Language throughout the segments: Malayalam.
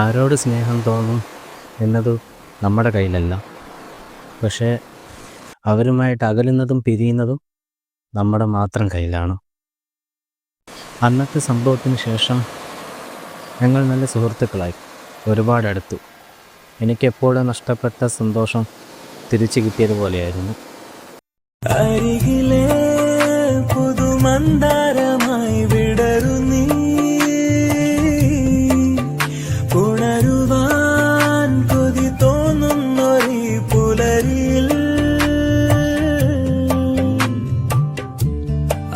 ആരോട് സ്നേഹം തോന്നും എന്നത് നമ്മുടെ കയ്യിലല്ല. പക്ഷേ അവരുമായിട്ട് അകലുന്നതും പിരിയുന്നതും നമ്മുടെ മാത്രം കയ്യിലാണ്. അന്നത്തെ സംഭവത്തിന് ശേഷം ഞങ്ങൾ നല്ല സുഹൃത്തുക്കളായി, ഒരുപാട് അടുത്തു. എനിക്കെപ്പോഴും നഷ്ടപ്പെട്ട സന്തോഷം തിരിച്ചു കിട്ടിയതുപോലെയായിരുന്നു. അരികിലെ പുതുമന്ദാരമായി വിടരുന്നീ ഉണരുവാൻ കൊതി തോന്നുന്നൊരു പുലരിയിൽ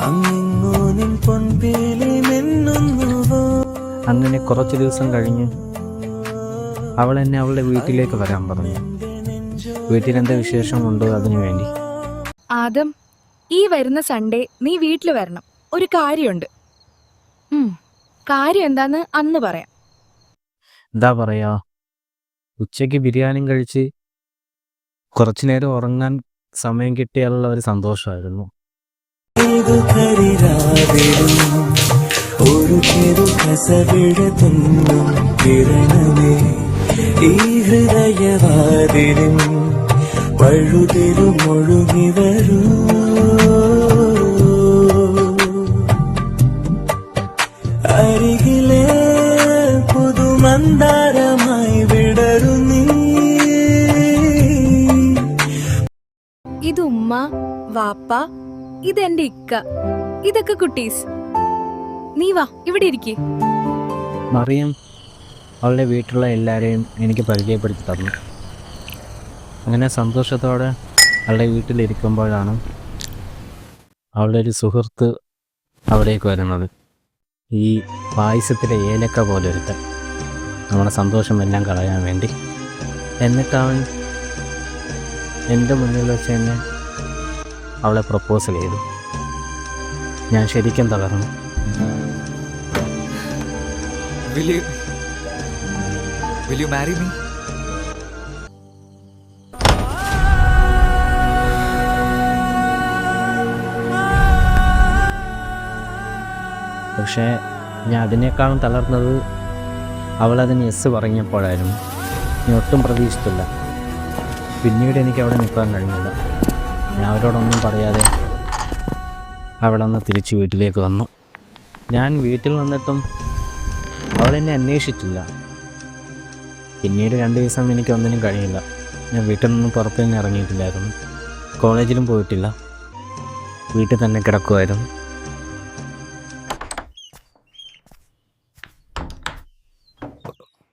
അങ്ങോ നിൻ പൊൻപേലി മിന്നുന്നുവോ. അങ്ങനെ കുറച്ച് ദിവസം കഴിഞ്ഞ് അവൾ എന്നെ അവളുടെ വീട്ടിലേക്ക് വരാൻ പറഞ്ഞു. വീട്ടിലെന്താ വിശേഷമുണ്ടോ അതിനു വേണ്ടി. ആദം, ഈ വരുന്ന സൺഡേ നീ വീട്ടിൽ വരണം. ഒരു കാര്യമുണ്ട്. കാര്യം എന്താന്ന് അന്ന് പറയാം. എന്താ പറയാ, ഉച്ചയ്ക്ക് ബിരിയാണിയും കഴിച്ച് കുറച്ചു നേരം ഉറങ്ങാൻ സമയം കിട്ടിയാലുള്ള ഒരു സന്തോഷമായിരുന്നു. ഒരു ചെറു കസവിഴത്തുന്നും കിരണമേ ഈ ഹൃദയവാതിലും പഴുതിലും ഒഴുകി വരൂ. അരികിലെ പുതുമന്ദാരമായി വിടരുന്നീ. ഇത് ഉമ്മ, വാപ്പ, ഇതെന്റെ ഇക്ക, ഇതൊക്കെ കുട്ടീസ്. നീ വാ, ഇവിടെ ഇരിക്കേ. മറിയം അവളുടെ വീട്ടിലുള്ള എല്ലാവരെയും എനിക്ക് പരിചയപ്പെടുത്തി തന്നു. അങ്ങനെ സന്തോഷത്തോടെ അവളുടെ വീട്ടിലിരിക്കുമ്പോഴാണ് അവളുടെ ഒരു സുഹൃത്ത് അവിടേക്ക് വരുന്നത്. ഈ പായസത്തിലെ ഏലക്ക പോലെ ഒരുത്തൻ, നമ്മുടെ സന്തോഷമെല്ലാം കളയാൻ വേണ്ടി. എന്നിട്ട് അവൻ എൻ്റെ മുന്നിൽ വെച്ച് തന്നെ അവളെ പ്രപ്പോസൽ ചെയ്തു. ഞാൻ ശരിക്കും തളർന്നു. Will you marry me? പക്ഷേ ഞാൻ അതിനേക്കാളും തളർന്നത് അവളതിന് യെസ് പറഞ്ഞപ്പോഴായിരുന്നു. ഞാൻ ഒട്ടും പ്രതീക്ഷിച്ചില്ല. പിന്നീട് എനിക്ക് അവിടെ നിൽക്കാൻ കഴിഞ്ഞില്ല. ഞാൻ അവരോടൊന്നും പറയാതെ അവളന്ന് തിരിച്ച് വീട്ടിലേക്ക് വന്നു. ഞാൻ വീട്ടിൽ വന്നിട്ടും അവളെന്നെ അന്വേഷിച്ചില്ല. പിന്നീട് 2 ദിവസം എനിക്കൊന്നിനും കഴിയില്ല. ഞാൻ വീട്ടിൽ നിന്നും പുറത്തു തന്നെ ഇറങ്ങിയിട്ടില്ലായിരുന്നു. കോളേജിലും പോയിട്ടില്ല. വീട്ടിൽ തന്നെ കിടക്കുമായിരുന്നു.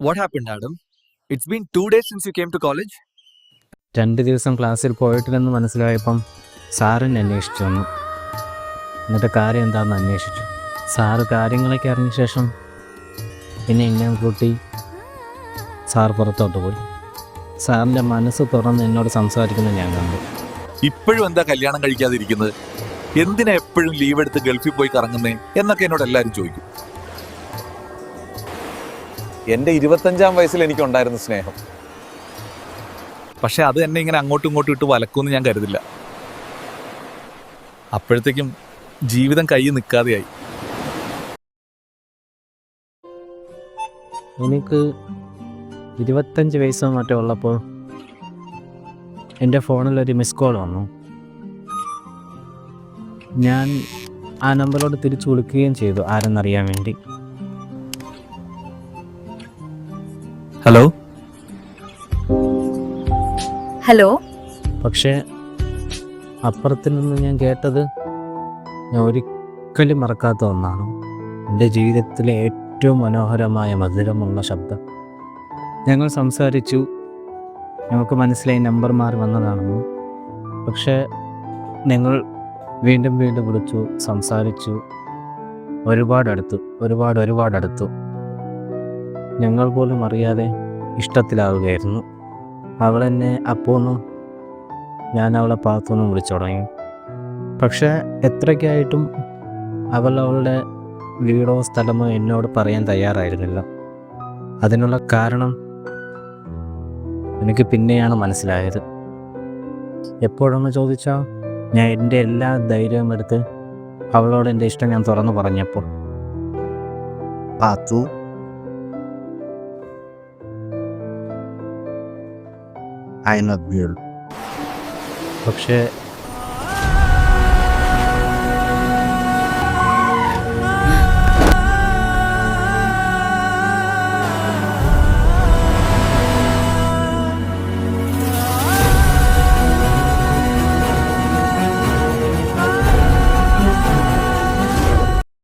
What happened, Adam? It's been 2 days since you came to college. 2 ദിവസം ക്ലാസ്സിൽ പോയിട്ടില്ലെന്ന് മനസ്സിലായപ്പം സാറിനെ അന്വേഷിച്ചു വന്നു. എന്നിട്ട് കാര്യം എന്താണെന്ന് അന്വേഷിച്ചു. സാറ് കാര്യങ്ങളൊക്കെ അറിഞ്ഞ ശേഷം പിന്നെ എന്നെ കൂട്ടി സാർ പുറത്തോട്ട് പോയി. സാറിൻ്റെ മനസ്സ് തുറന്ന് എന്നോട് സംസാരിക്കുന്നത് ഞാൻ കണ്ടു. ഇപ്പോഴും എന്താ കല്യാണം കഴിക്കാതിരിക്കുന്നത്? എന്തിനാ എപ്പോഴും ലീവ് എടുത്ത് ഗൾഫിൽ പോയി കറങ്ങുന്നേ എന്നൊക്കെ എന്നോട് എല്ലാവരും ചോദിക്കും. എൻ്റെ 25-ാം വയസ്സിൽ എനിക്കുണ്ടായിരുന്ന സ്നേഹം, പക്ഷെ അത് എന്നെ ഇങ്ങനെ അങ്ങോട്ടും ഇങ്ങോട്ടും ഇട്ട് വലക്കുമെന്ന് ഞാൻ കരുതില്ല. അപ്പോഴത്തേക്കും ജീവിതം കയ്യിൽ നിൽക്കാതെയായി. എനിക്ക് 25 വയസ്സോ മറ്റോ ഉള്ളപ്പോൾ എൻ്റെ ഫോണിലൊരു മിസ് കോൾ വന്നു. ഞാൻ ആ നമ്പറിലോട്ട് തിരിച്ചു വിളിക്കുകയും ചെയ്തു, ആരെന്നറിയാൻ വേണ്ടി. Hello hello. പക്ഷേ അപ്പുറത്ത് നിന്ന് ഞാൻ കേട്ടത് ഞാൻ ഒരിക്കലും മറക്കാത്ത ഒന്നാണ്. എൻ്റെ ജീവിതത്തിലെ ഏറ്റവും മനോഹരമായ മധുരമുള്ള ശബ്ദം. ഞങ്ങൾ സംസാരിച്ചു. ഞങ്ങൾക്ക് മനസ്സിലായി നമ്പർ മാറി വന്നതാണെന്ന്. പക്ഷേ ഞങ്ങൾ വീണ്ടും വീണ്ടും വിളിച്ചു, സംസാരിച്ചു. ഒരുപാടടുത്തു. ഞങ്ങൾ പോലും അറിയാതെ ഇഷ്ടത്തിലാവുകയായിരുന്നു. അവളെന്നെ അപ്പോന്നും ഞാൻ അവളെ പാത്തൊന്നും വിളിച്ചു തുടങ്ങി. പക്ഷേ എത്രയ്ക്കായിട്ടും അവളുടെ വീടോ സ്ഥലമോ എന്നോട് പറയാൻ തയ്യാറായിരുന്നില്ല. അതിനുള്ള കാരണം എനിക്ക് പിന്നെയാണ് മനസ്സിലായത്. എപ്പോഴെന്ന് ചോദിച്ചാൽ ഞാൻ എൻ്റെ എല്ലാ ധൈര്യവും എടുത്ത് അവളോട് എൻ്റെ ഇഷ്ടം ഞാൻ തുറന്നു പറഞ്ഞപ്പോൾ, പാത്തു പക്ഷേ